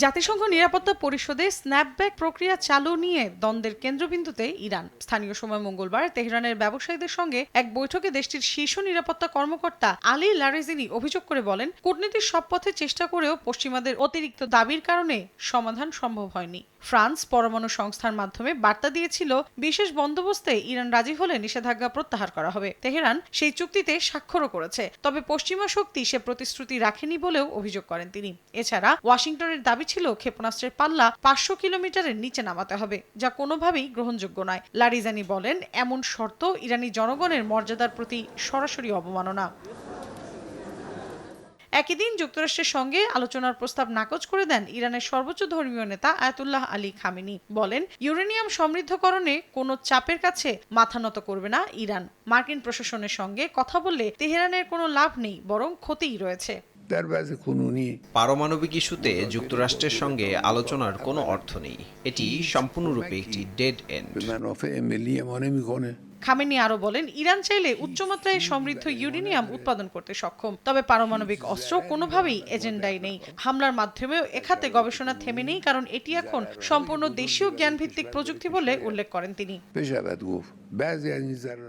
জাতিসংঘ নিরাপত্তা পরিষদে স্ন্যাপব্যাক প্রক্রিয়া চালু নিয়ে দ্বন্দ্বের কেন্দ্রবিন্দুতে ইরান। স্থানীয় সময় মঙ্গলবার তেহরানের ব্যবসায়ীদের সঙ্গে এক বৈঠকে দেশটির শীর্ষ নিরাপত্তা কর্মকর্তা আলী লারেজিনি অভিযোগ করে বলেন, কূটনীতির সব পথে চেষ্টা করেও পশ্চিমাদের অতিরিক্ত দাবির কারণে সমাধান সম্ভব হয়নি। ফ্রান্স পরমাণু সংস্থার মাধ্যমে বার্তা দিয়েছিল, বিশেষ বন্দোবস্তে ইরান রাজি হলে নিষেধাজ্ঞা প্রত্যাহার করা হবে। তেহরান সেই চুক্তিতে স্বাক্ষরও করেছে, তবে পশ্চিমা শক্তি সে প্রতিশ্রুতি রাখেনি বলেও অভিযোগ করেন তিনি। এছাড়া ওয়াশিংটনের দাবি ছিল ক্ষেপণাস্ত্রের পাল্লা 500 কিলোমিটারের নিচে নামাতে হবে, যা কোনোভাবেই গ্রহণযোগ্য নয়। লারিজানি বলেন, এমন শর্ত ইরানি জনগণের মর্যাদার প্রতি সরাসরি অবমাননা। একই দিন যুক্তরাষ্ট্রের সঙ্গে আলোচনার প্রস্তাব নাকচ করে দেন ইরানের সর্বোচ্চ ধর্মীয় নেতা আয়াতুল্লাহ আলী খামেনি। বলেন, ইউরেনিয়াম সমৃদ্ধকরণে কোনো চাপের কাছে মাথা নত করবে না ইরান। মার্কিন প্রশাসনের সঙ্গে কথা বললে তেহরানের কোনো লাভ নেই, বরং ক্ষতিই রয়েছে। পারমাণবিক ইস্যুতে যুক্তরাষ্ট্রের সঙ্গে আলোচনার কোনো অর্থ নেই। এটি সম্পূর্ণরূপে একটি ডেড এন্ড। খামেনি আরো বলেন, ইরান চাইলে উচ্চমাত্রায় সমৃদ্ধ ইউরেনিয়াম উৎপাদন করতে সক্ষম, তবে পারমাণবিক অস্ত্র কোনোভাবেই এজেন্ডায় নেই। হামলার মাধ্যমেও এখাতে গবেষণা থেমে নেই, কারণ এটি এখন সম্পূর্ণ দেশীয় জ্ঞানভিত্তিক প্রযুক্তি বলে উল্লেখ করেন তিনি।